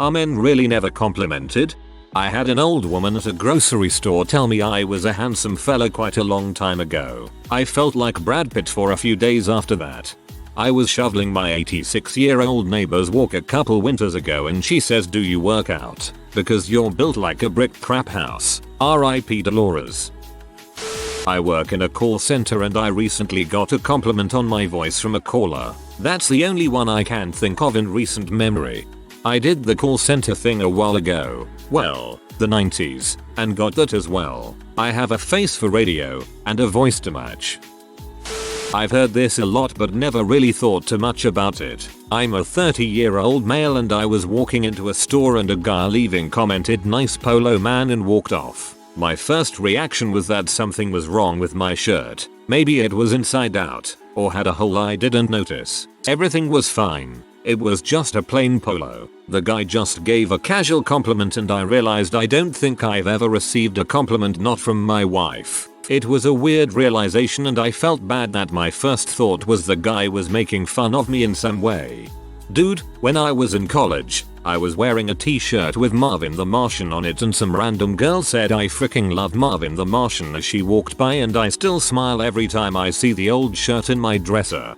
Are men really never complimented? I had an old woman at a grocery store tell me I was a handsome fella quite a long time ago. I felt like Brad Pitt for a few days after that. I was shoveling my 86-year-old neighbor's walk a couple winters ago and she says, "Do you work out? Because you're built like a brick crap house. R.I.P. Dolores." I work in a call center and I recently got a compliment on my voice from a caller. That's the only one I can think of in recent memory. I did the call center thing a while ago. Well, the 90s, and got that as well. I have a face for radio and a voice to match. I've heard this a lot but never really thought too much about it. I'm a 30-year-old male and I was walking into a store and a guy leaving commented "nice polo man" and walked off. My first reaction was that something was wrong with my shirt. Maybe it was inside out, or had a hole I didn't notice. Everything was fine. It was just a plain polo. The guy just gave a casual compliment and I realized I don't think I've ever received a compliment not from my wife. It was a weird realization and I felt bad that my first thought was the guy was making fun of me in some way. Dude, when I was in college, I was wearing a t-shirt with Marvin the Martian on it and some random girl said I freaking love Marvin the Martian as she walked by and I still smile every time I see the old shirt in my dresser.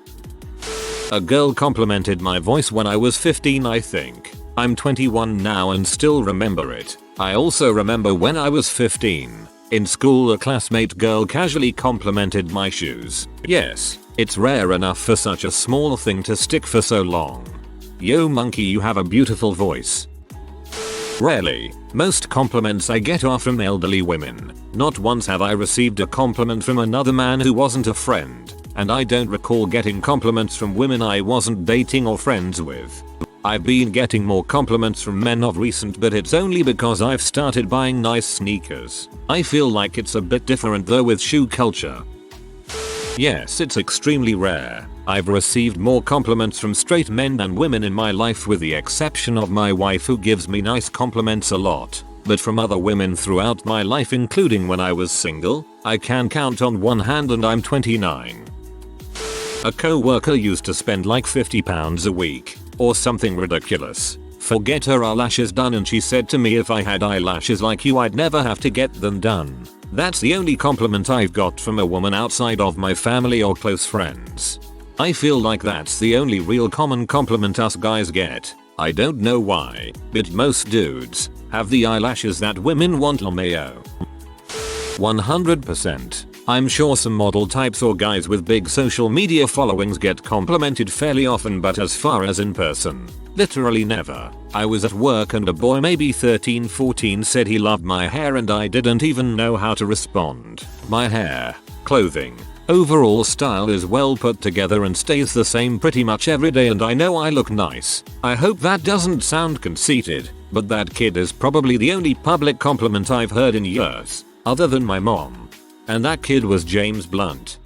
A girl complimented my voice when I was 15 I think. I'm 21 now and still remember it. I also remember when I was 15. In school a classmate girl casually complimented my shoes. Yes, it's rare enough for such a small thing to stick for so long. Yo monkey, you have a beautiful voice. Rarely. Most compliments I get are from elderly women. Not once have I received a compliment from another man who wasn't a friend. And I don't recall getting compliments from women I wasn't dating or friends with. I've been getting more compliments from men of recent but it's only because I've started buying nice sneakers. I feel like it's a bit different though with shoe culture. Yes, it's extremely rare. I've received more compliments from straight men than women in my life with the exception of my wife who gives me nice compliments a lot. But from other women throughout my life including when I was single, I can count on one hand and I'm 29. A co-worker used to spend like £50 a week, or something ridiculous, for get her eyelashes done and she said to me if I had eyelashes like you I'd never have to get them done. That's the only compliment I've got from a woman outside of my family or close friends. I feel like that's the only real common compliment us guys get. I don't know why, but most dudes have the eyelashes that women want. LMAO. 100%. I'm sure some model types or guys with big social media followings get complimented fairly often but as far as in person, literally never. I was at work and a boy maybe 13-14 said he loved my hair and I didn't even know how to respond. My hair, clothing, overall style is well put together and stays the same pretty much every day and I know I look nice. I hope that doesn't sound conceited, but that kid is probably the only public compliment I've heard in years, other than my mom. And that kid was James Blunt.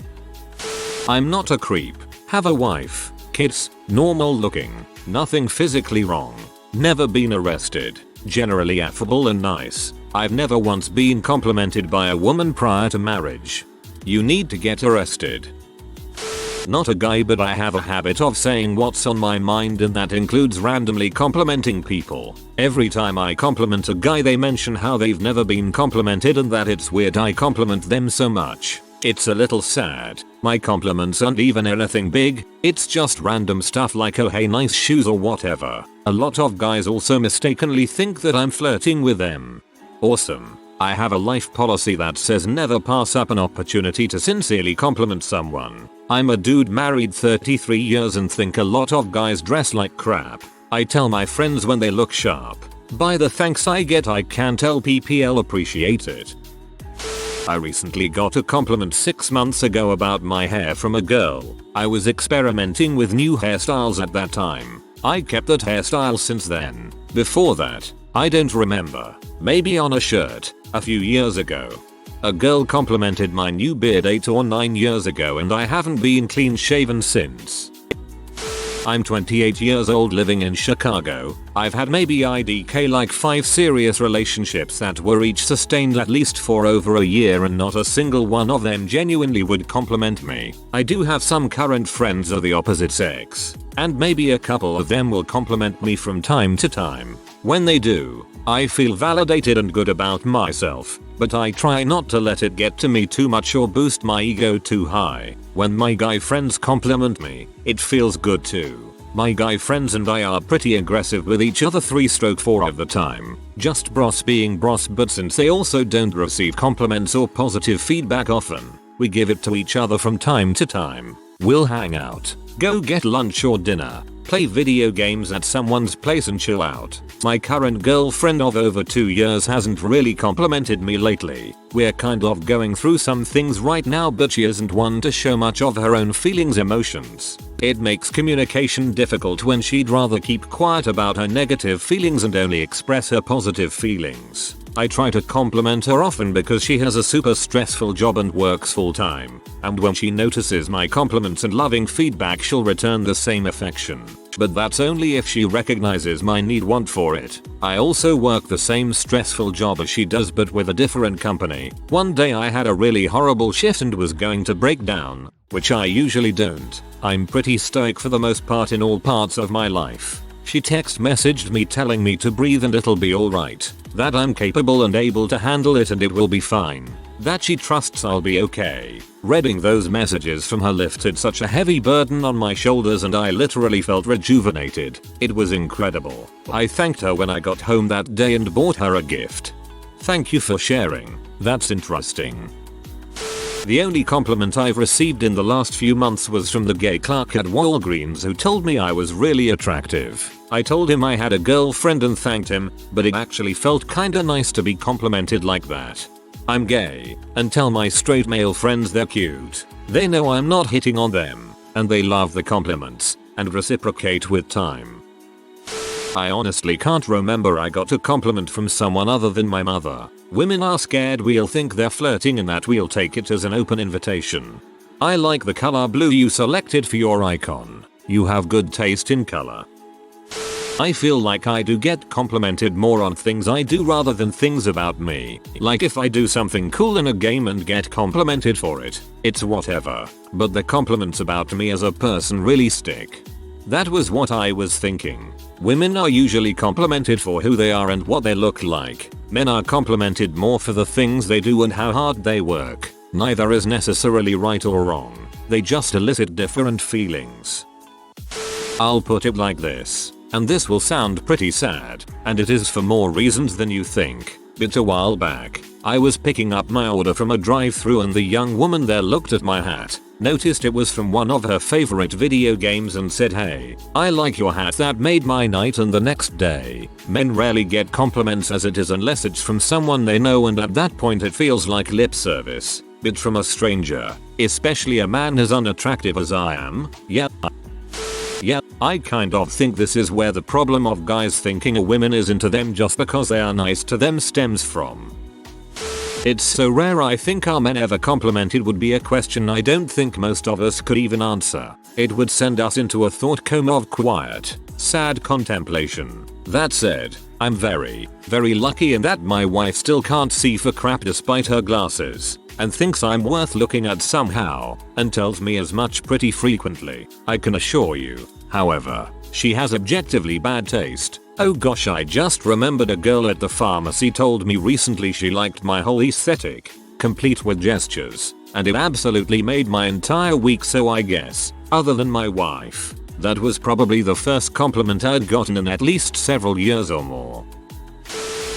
I'm not a creep. Have a wife, kids, normal looking, nothing physically wrong. Never been arrested. Generally affable and nice. I've never once been complimented by a woman prior to marriage. You need to get arrested. Not a guy but I have a habit of saying what's on my mind and that includes randomly complimenting people. Every time I compliment a guy they mention how they've never been complimented and that it's weird I compliment them so much. It's a little sad. My compliments aren't even anything big, it's just random stuff like oh hey nice shoes or whatever. A lot of guys also mistakenly think that I'm flirting with them. Awesome. I have a life policy that says never pass up an opportunity to sincerely compliment someone. I'm a dude married 33 years and think a lot of guys dress like crap. I tell my friends when they look sharp. By the thanks I get I can tell PPL appreciate it. I recently got a compliment 6 months ago about my hair from a girl. I was experimenting with new hairstyles at that time. I kept that hairstyle since then. Before that, I don't remember. Maybe on a shirt, a few years ago. A girl complimented my new beard 8 or 9 years ago and I haven't been clean shaven since. I'm 28 years old living in Chicago. I've had maybe IDK like 5 serious relationships that were each sustained at least for over a year and not a single one of them genuinely would compliment me. I do have some current friends of the opposite sex, and maybe a couple of them will compliment me from time to time. When they do, I feel validated and good about myself, but I try not to let it get to me too much or boost my ego too high. When my guy friends compliment me, it feels good too. My guy friends and I are pretty aggressive with each other 3/4 of the time. Just bros being bros, but since they also don't receive compliments or positive feedback often, we give it to each other from time to time. We'll hang out, go get lunch or dinner, play video games at someone's place and chill out. My current girlfriend of over 2 years hasn't really complimented me lately. We're kind of going through some things right now, but she isn't one to show much of her own feelings emotions. It makes communication difficult when she'd rather keep quiet about her negative feelings and only express her positive feelings. I try to compliment her often because she has a super stressful job and works full time, and when she notices my compliments and loving feedback, she'll return the same affection. But that's only if she recognizes my want for it. I also work the same stressful job as she does, but with a different company. One day I had a really horrible shift and was going to break down, which I usually don't. I'm pretty stoic for the most part in all parts of my life. She text messaged me telling me to breathe and it'll be alright, that I'm capable and able to handle it and it will be fine, that she trusts I'll be okay. Reading those messages from her lifted such a heavy burden on my shoulders and I literally felt rejuvenated. It was incredible. I thanked her when I got home that day and bought her a gift. Thank you for sharing. That's interesting. The only compliment I've received in the last few months was from the gay clerk at Walgreens who told me I was really attractive. I told him I had a girlfriend and thanked him, but it actually felt kinda nice to be complimented like that. I'm gay, and tell my straight male friends they're cute. They know I'm not hitting on them, and they love the compliments, and reciprocate with time. I honestly can't remember I got a compliment from someone other than my mother. Women are scared we'll think they're flirting and that we'll take it as an open invitation. I like the color blue you selected for your icon. You have good taste in color. I feel like I do get complimented more on things I do rather than things about me. Like if I do something cool in a game and get complimented for it, it's whatever. But the compliments about me as a person really stick. That was what I was thinking. Women are usually complimented for who they are and what they look like. Men are complimented more for the things they do and how hard they work. Neither is necessarily right or wrong. They just elicit different feelings. I'll put it like this, and this will sound pretty sad, and it is for more reasons than you think. But a while back, I was picking up my order from a drive-thru and the young woman there looked at my hat, noticed it was from one of her favorite video games and said, "Hey, I like your hat, that made my night." And the next day, men rarely get compliments as it is unless it's from someone they know, and at that point it feels like lip service. But from a stranger, especially a man as unattractive as I am, yeah, I kind of think this is where the problem of guys thinking a woman is into them just because they are nice to them stems from. It's so rare I think are men ever complimented would be a question I don't think most of us could even answer. It would send us into a thought coma of quiet, sad contemplation. That said, I'm very, very lucky in that my wife still can't see for crap despite her glasses, and thinks I'm worth looking at somehow, and tells me as much pretty frequently. I can assure you, however, she has objectively bad taste. Oh gosh, I just remembered a girl at the pharmacy told me recently she liked my whole aesthetic, complete with gestures, and it absolutely made my entire week. So I guess, other than my wife, that was probably the first compliment I'd gotten in at least several years or more.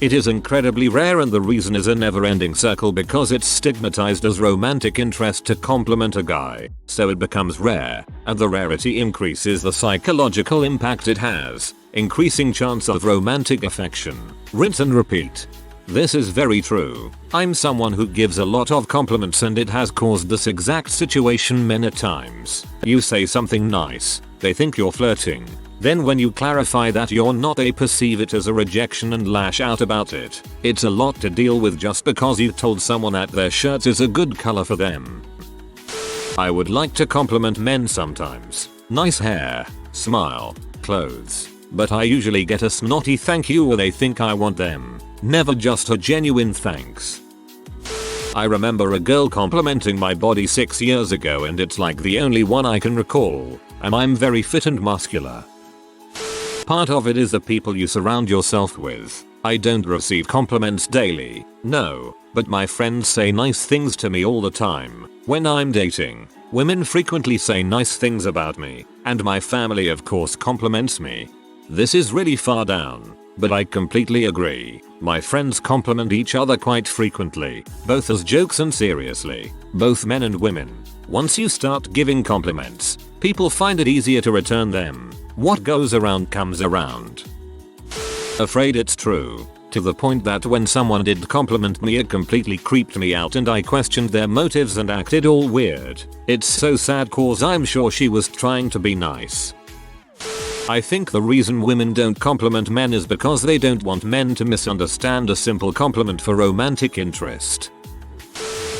It is incredibly rare, and the reason is a never-ending circle because it's stigmatized as romantic interest to compliment a guy, so it becomes rare, and the rarity increases the psychological impact it has, increasing chance of romantic affection. Rinse and repeat. This is very true. I'm someone who gives a lot of compliments and it has caused this exact situation many times. You say something nice, they think you're flirting. Then when you clarify that you're not, they perceive it as a rejection and lash out about it. It's a lot to deal with just because you told someone that their shirt is a good color for them. I would like to compliment men sometimes. Nice hair, smile, clothes. But I usually get a snotty thank you or they think I want them. Never just a genuine thanks. I remember a girl complimenting my body 6 years ago and it's like the only one I can recall. And I'm very fit and muscular. Part of it is the people you surround yourself with. I don't receive compliments daily, no, but my friends say nice things to me all the time. When I'm dating, women frequently say nice things about me, and my family of course compliments me. This is really far down, but I completely agree. My friends compliment each other quite frequently, both as jokes and seriously, both men and women. Once you start giving compliments, people find it easier to return them. What goes around comes around. Afraid it's true. To the point that when someone did compliment me it completely creeped me out and I questioned their motives and acted all weird. It's so sad cause I'm sure she was trying to be nice. I think the reason women don't compliment men is because they don't want men to misunderstand a simple compliment for romantic interest.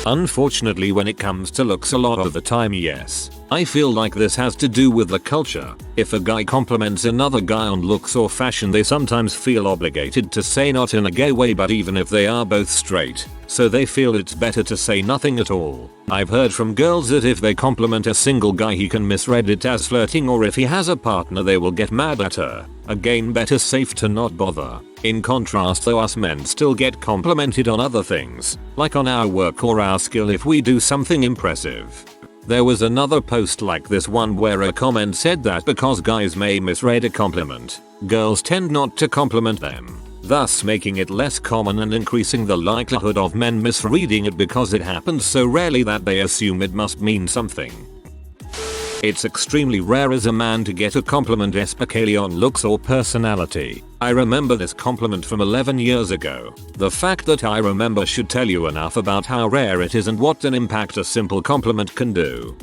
Unfortunately, when it comes to looks a lot of the time, yes. I feel like this has to do with the culture. If a guy compliments another guy on looks or fashion, they sometimes feel obligated to say, not in a gay way but even if they are both straight, so they feel it's better to say nothing at all. I've heard from girls that if they compliment a single guy he can misread it as flirting, or if he has a partner they will get mad at her. Again, better safe to not bother. In contrast though, us men still get complimented on other things, like on our work or our skill if we do something impressive. There was another post like this one where a comment said that because guys may misread a compliment, girls tend not to compliment them, thus making it less common and increasing the likelihood of men misreading it because it happens so rarely that they assume it must mean something. It's extremely rare as a man to get a compliment, especially on looks or personality. I remember this compliment from 11 years ago. The fact that I remember should tell you enough about how rare it is and what an impact a simple compliment can do.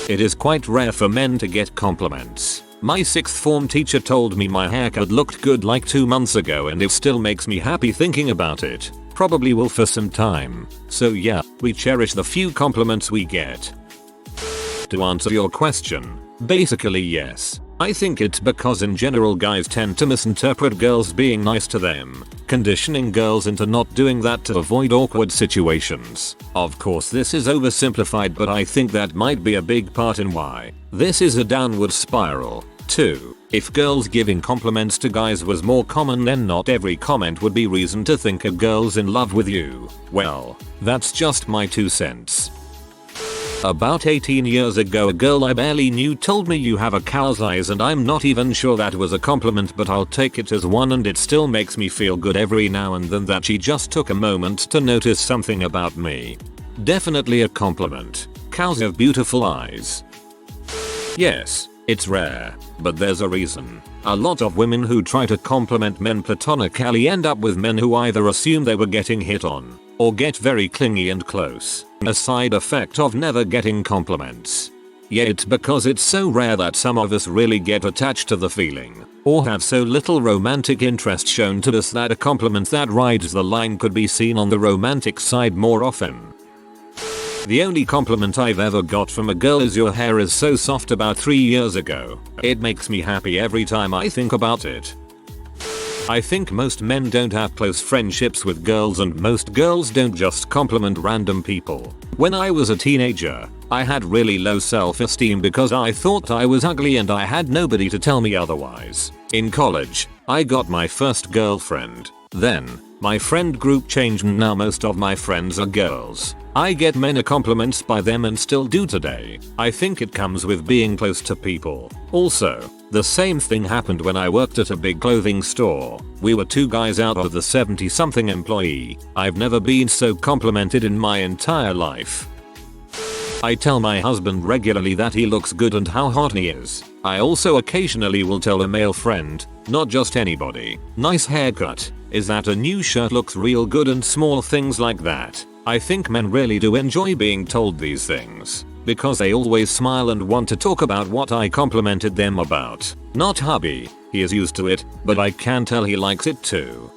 It is quite rare for men to get compliments. My 6th form teacher told me my haircut looked good like 2 months ago and it still makes me happy thinking about it. Probably will for some time. So yeah, we cherish the few compliments we get. To answer your question, basically yes. I think it's because in general guys tend to misinterpret girls being nice to them, conditioning girls into not doing that to avoid awkward situations. Of course this is oversimplified, but I think that might be a big part in why this is a downward spiral. 2. If girls giving compliments to guys was more common, then not every comment would be reason to think a girl's in love with you. Well, that's just my 2 cents. About 18 years ago, a girl I barely knew told me you have a cow's eyes, and I'm not even sure that was a compliment, but I'll take it as one, and it still makes me feel good every now and then that she just took a moment to notice something about me. Definitely a compliment. Cows have beautiful eyes. Yes, it's rare, but there's a reason. A lot of women who try to compliment men platonically end up with men who either assume they were getting hit on, or get very clingy and close. A side effect of never getting compliments. Yeah, it's because it's so rare that some of us really get attached to the feeling, or have so little romantic interest shown to us that a compliment that rides the line could be seen on the romantic side more often. The only compliment I've ever got from a girl is "your hair is so soft" about 3 years ago. It makes me happy every time I think about it. I think most men don't have close friendships with girls, and most girls don't just compliment random people. When I was a teenager, I had really low self-esteem because I thought I was ugly and I had nobody to tell me otherwise. In college, I got my first girlfriend. Then, my friend group changed and now most of my friends are girls. I get many compliments by them and still do today. I think it comes with being close to people. Also, the same thing happened when I worked at a big clothing store. We were 2 guys out of the 70-something employee. I've never been so complimented in my entire life. I tell my husband regularly that he looks good and how hot he is. I also occasionally will tell a male friend, not just anybody, "nice haircut," "is that a new shirt looks real good," and small things like that. I think men really do enjoy being told these things, because they always smile and want to talk about what I complimented them about. Not hubby, he is used to it, but I can tell he likes it too.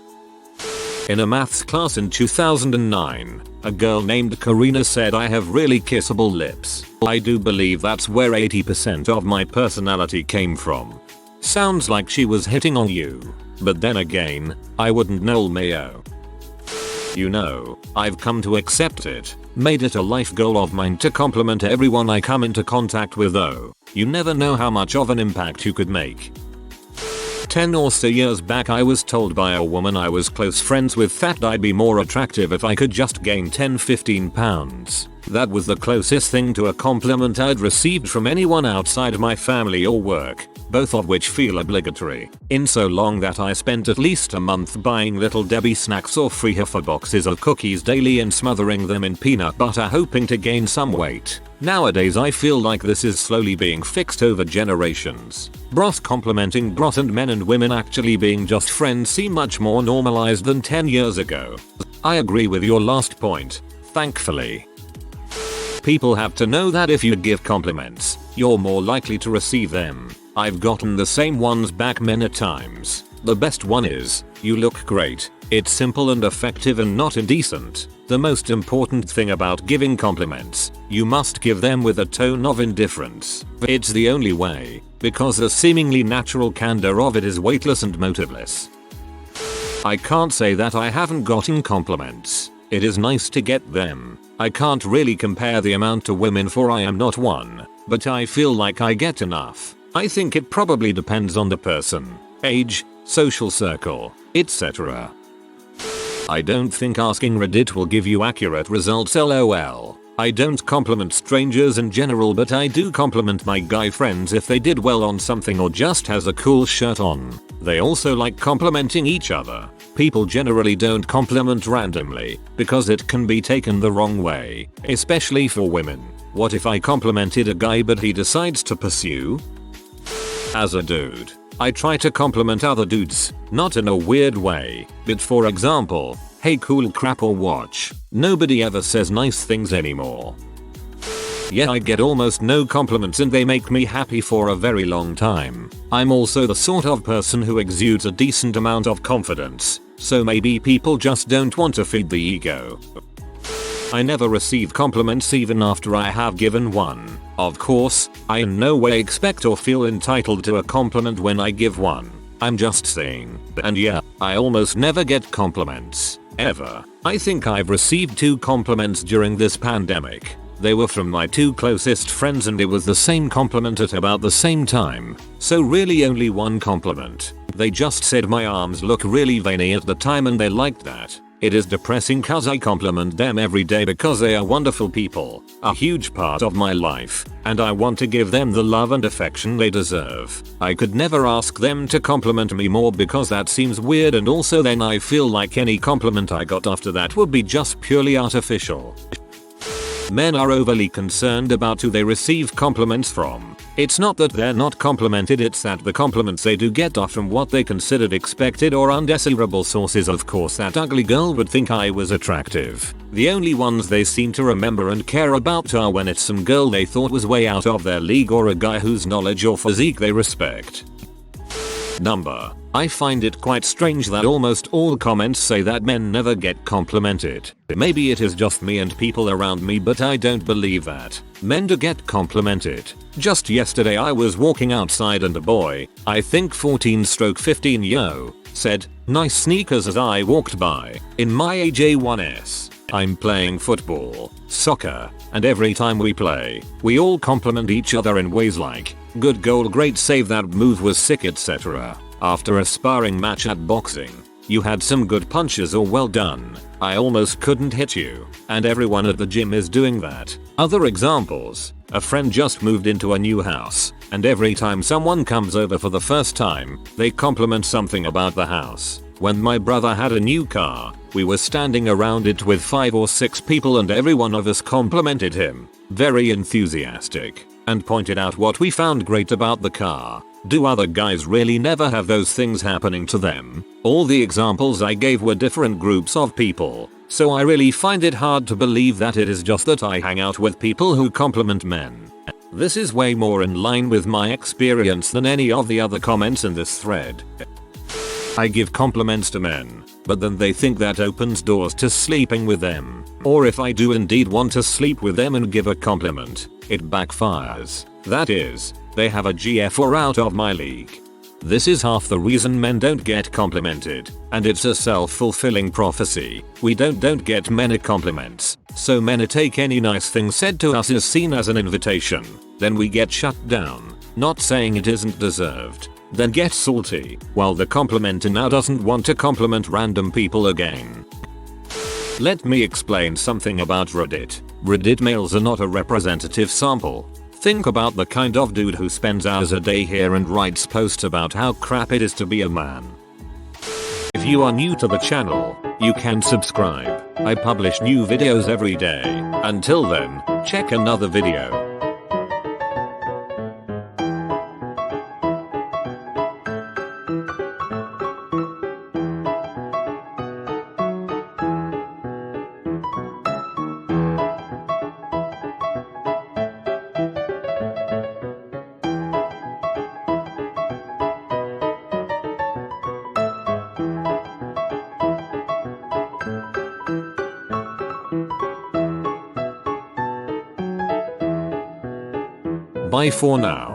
In a maths class in 2009, a girl named Karina said I have really kissable lips. I do believe that's where 80% of my personality came from. Sounds like she was hitting on you, but then again, I wouldn't know Mayo. You know, I've come to accept it, made it a life goal of mine to compliment everyone I come into contact with, though. You never know how much of an impact you could make. 10 or so years back I was told by a woman I was close friends with that I'd be more attractive if I could just gain 10-15 pounds. That was the closest thing to a compliment I'd received from anyone outside my family or work, both of which feel obligatory. In so long that I spent at least a month buying Little Debbie snacks or free Heifer boxes of cookies daily and smothering them in peanut butter hoping to gain some weight. Nowadays I feel like this is slowly being fixed over generations. Bros complimenting bros and men and women actually being just friends seem much more normalized than 10 years ago. I agree with your last point, thankfully. People have to know that if you give compliments, you're more likely to receive them. I've gotten the same ones back many times. The best one is, "You look great." It's simple and effective and not indecent. The most important thing about giving compliments, you must give them with a tone of indifference. It's the only way, because the seemingly natural candor of it is weightless and motiveless. I can't say that I haven't gotten compliments. It is nice to get them. I can't really compare the amount to women for I am not one, but I feel like I get enough. I think it probably depends on the person, age, social circle, etc. I don't think asking Reddit will give you accurate results lol. I don't compliment strangers in general, but I do compliment my guy friends if they did well on something or just has a cool shirt on. They also like complimenting each other. People generally don't compliment randomly, because it can be taken the wrong way, especially for women. What if I complimented a guy but he decides to pursue? As a dude, I try to compliment other dudes, not in a weird way, but for example, "Hey cool crap" or "watch." Nobody ever says nice things anymore. Yet I get almost no compliments and they make me happy for a very long time. I'm also the sort of person who exudes a decent amount of confidence, so maybe people just don't want to feed the ego. I never receive compliments even after I have given one. Of course, I in no way expect or feel entitled to a compliment when I give one. I'm just saying. And yeah, I almost never get compliments. Ever. I think I've received 2 compliments during this pandemic. They were from my 2 closest friends and it was the same compliment at about the same time. So really only one compliment. They just said my arms look really veiny at the time and they liked that. It is depressing cause I compliment them every day because they are wonderful people, a huge part of my life, and I want to give them the love and affection they deserve. I could never ask them to compliment me more because that seems weird, and also then I feel like any compliment I got after that would be just purely artificial. Men are overly concerned about who they receive compliments from. It's not that they're not complimented, it's that the compliments they do get are from what they considered expected or undesirable sources. Of course that ugly girl would think I was attractive. The only ones they seem to remember and care about are when it's some girl they thought was way out of their league or a guy whose knowledge or physique they respect. Number. I find it quite strange that almost all comments say that men never get complimented. Maybe it is just me and people around me, but I don't believe that. Men do get complimented. Just yesterday I was walking outside and a boy, I think 14-15 said, "Nice sneakers" as I walked by. In my AJ1S, I'm playing football, soccer, and every time we play, we all compliment each other in ways like, "Good goal, great save, that move was sick," etc. After a sparring match at boxing, "You had some good punches" or "Well done, I almost couldn't hit you," and everyone at the gym is doing that. Other examples, a friend just moved into a new house, and every time someone comes over for the first time, they compliment something about the house. When my brother had a new car, we were standing around it with 5 or 6 people and every one of us complimented him, very enthusiastic, and pointed out what we found great about the car. Do other guys really never have those things happening to them? All the examples I gave were different groups of people, so I really find it hard to believe that it is just that I hang out with people who compliment men. This is way more in line with my experience than any of the other comments in this thread. I give compliments to men, but then they think that opens doors to sleeping with them. Or if I do indeed want to sleep with them and give a compliment, it backfires. That is, they have a GF or out of my league. This is half the reason men don't get complimented, and it's a self-fulfilling prophecy. We don't get many compliments, so men take any nice thing said to us is seen as an invitation. Then we get shut down. Not saying it isn't deserved, then get salty, while the complimenter now doesn't want to compliment random people again. Let me explain something about Reddit. Reddit males are not a representative sample. Think about the kind of dude who spends hours a day here and writes posts about how crap it is to be a man. If you are new to the channel, you can subscribe. I publish new videos every day. Until then, check another video. Bye for now.